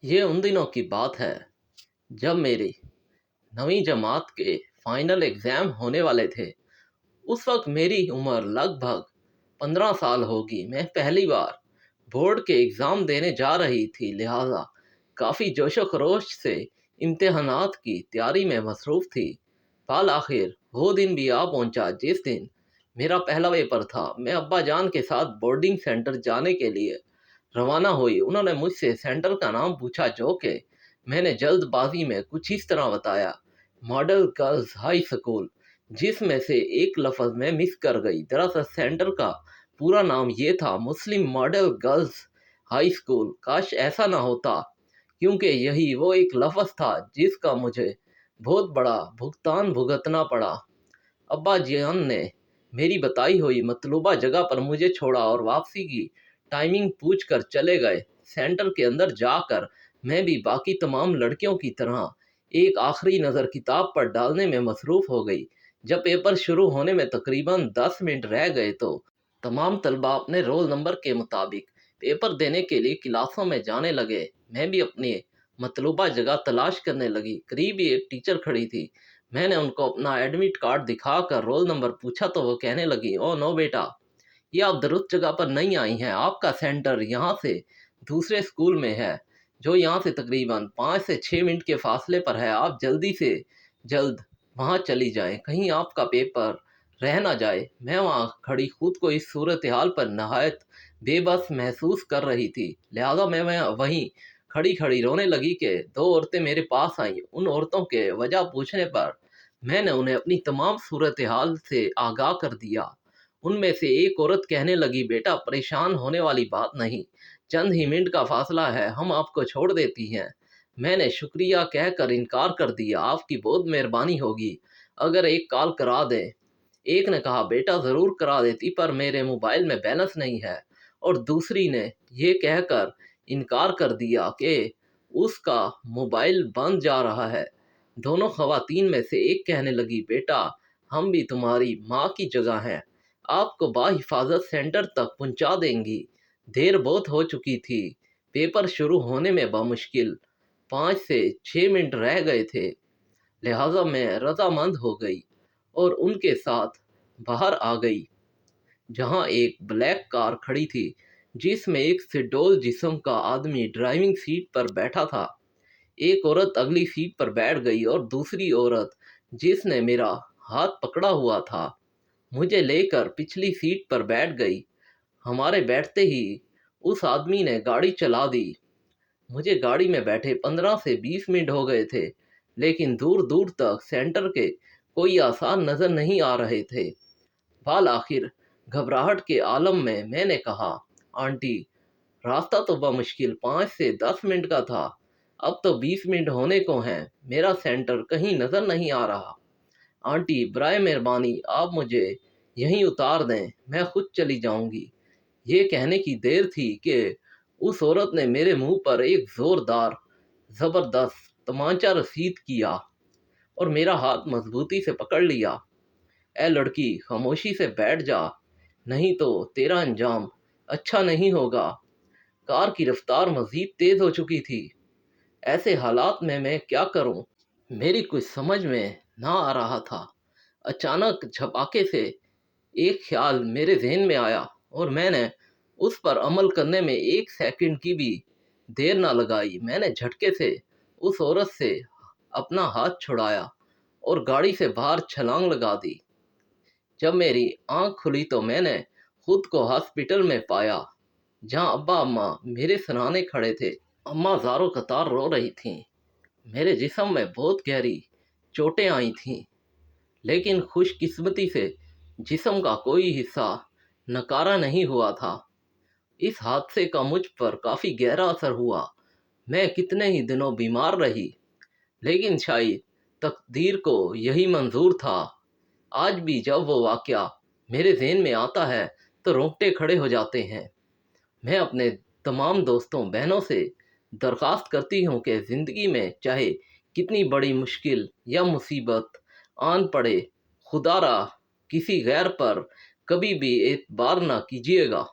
ये उन दिनों की बात है जब मेरी 9वीं जमात के फाइनल एग्ज़ाम होने वाले थे। उस वक्त मेरी उम्र लगभग 15 साल होगी। मैं पहली बार बोर्ड के एग्ज़ाम देने जा रही थी, लिहाजा काफ़ी जोशो खरोश से इम्तिहानात की तैयारी में मसरूफ़ थी। बाल आखिर वो दिन भी आ पहुंचा जिस दिन मेरा पहला पेपर था। मैं अब्बा जान के साथ बोर्डिंग सेंटर जाने के लिए रवाना हुई। उन्होंने मुझसे सेंटर का नाम पूछा, जो कि मैंने जल्दबाजी में कुछ इस तरह बताया, मॉडल गर्ल्स हाई स्कूल, जिसमें से एक लफ्ज़ में मिस कर गई। दरअसल सेंटर का पूरा नाम ये था, मुस्लिम मॉडल गर्ल्स हाई स्कूल। काश ऐसा ना होता, क्योंकि यही वो एक लफ्ज़ था जिसका मुझे बहुत बड़ा भुगतान भुगतना पड़ा। अब्बा जान ने मेरी बताई हुई मतलूबा जगह पर मुझे छोड़ा और वापसी की टाइमिंग पूछ कर चले गए। सेंटर के अंदर जाकर मैं भी बाकी तमाम लड़कियों की तरह एक आखिरी नज़र किताब पर डालने में मसरूफ़ हो गई। जब पेपर शुरू होने में तकरीबन 10 मिनट रह गए तो तमाम तलबा अपने रोल नंबर के मुताबिक पेपर देने के लिए क्लासों में जाने लगे। मैं भी अपनी मतलूबा जगह तलाश करने लगी। करीब ही एक टीचर खड़ी थी। मैंने उनको अपना एडमिट कार्ड दिखाकर रोल नंबर पूछा तो वो कहने लगी, ओ नो बेटा, ये आप दुरुस्त जगह पर नहीं आई हैं। आपका सेंटर यहाँ से दूसरे स्कूल में है, जो यहाँ से तकरीबन 5 से 6 मिनट के फासले पर है। आप जल्दी से जल्द वहाँ चली जाएं, कहीं आपका पेपर रह ना जाए। मैं वहाँ खड़ी खुद को इस सूरत हाल पर नहायत बेबस महसूस कर रही थी, लिहाजा मैं वहीं खड़ी खड़ी रोने लगी कि दो औरतें मेरे पास आईं। उन औरतों के वजह पूछने पर मैंने उन्हें अपनी तमाम सूरत हाल से आगाह कर दिया। उनमें से एक औरत कहने लगी, बेटा परेशान होने वाली बात नहीं, चंद ही मिनट का फासला है, हम आपको छोड़ देती हैं। मैंने शुक्रिया कहकर इनकार कर दिया, आपकी बहुत मेहरबानी होगी अगर एक कॉल करा दें। एक ने कहा, बेटा ज़रूर करा देती, पर मेरे मोबाइल में बैलेंस नहीं है। और दूसरी ने यह कहकर इनकार कर दिया कि उसका मोबाइल बंद जा रहा है। दोनों खवातीन में से एक कहने लगी, बेटा हम भी तुम्हारी माँ की जगह हैं, आपको बाहिफाजत सेंटर तक पहुंचा देंगी। देर बहुत हो चुकी थी। पेपर शुरू होने में बामुश्किल 5 से 6 मिनट रह गए थे, लिहाजा मैं रजामंद हो गई और उनके साथ बाहर आ गई, जहां एक ब्लैक कार खड़ी थी जिसमें एक सिडोल जिस्म का आदमी ड्राइविंग सीट पर बैठा था। एक औरत अगली सीट पर बैठ गई और दूसरी औरत, जिसने मेरा हाथ पकड़ा हुआ था, मुझे लेकर पिछली सीट पर बैठ गई। हमारे बैठते ही उस आदमी ने गाड़ी चला दी। मुझे गाड़ी में बैठे 15 से 20 मिनट हो गए थे, लेकिन दूर दूर तक सेंटर के कोई आसार नज़र नहीं आ रहे थे। बाल आखिर घबराहट के आलम में मैंने कहा, आंटी रास्ता तो बामुश्किल 5 से 10 मिनट का था, अब तो 20 मिनट होने को हैं, मेरा सेंटर कहीं नज़र नहीं आ रहा। आंटी बराए मेहरबानी आप मुझे यहीं उतार दें, मैं खुद चली जाऊंगी। ये कहने की देर थी कि उस औरत ने मेरे मुंह पर एक जोरदार ज़बरदस्त तमाचा रसीद किया और मेरा हाथ मजबूती से पकड़ लिया। ए लड़की, खामोशी से बैठ जा, नहीं तो तेरा अंजाम अच्छा नहीं होगा। कार की रफ्तार मज़ीद तेज़ हो चुकी थी। ऐसे हालात में मैं क्या करूं, मेरी कुछ समझ में ना आ रहा था। अचानक झपाके से एक ख्याल मेरे जहन में आया और मैंने उस पर अमल करने में एक सेकंड की भी देर ना लगाई। मैंने झटके से उस औरत से अपना हाथ छुड़ाया और गाड़ी से बाहर छलांग लगा दी। जब मेरी आंख खुली तो मैंने खुद को हॉस्पिटल में पाया, जहां अब्बा अम्मा मेरे सराहने खड़े थे। अम्मा ज़ारो कतार रो रही थीं। मेरे जिस्म में बहुत गहरी चोटें आई थीं, लेकिन खुशकिस्मती से जिस्म का कोई हिस्सा नकारा नहीं हुआ था। इस हादसे का मुझ पर काफ़ी गहरा असर हुआ। मैं कितने ही दिनों बीमार रही, लेकिन शायद तकदीर को यही मंजूर था। आज भी जब वो वाक़या मेरे ज़हन में आता है तो रोंगटे खड़े हो जाते हैं। मैं अपने तमाम दोस्तों बहनों से दरख्वास्त करती हूँ कि ज़िंदगी में चाहे कितनी बड़ी मुश्किल या मुसीबत आन पड़े, खुदारा किसी गैर पर कभी भी एतबार ना कीजिएगा।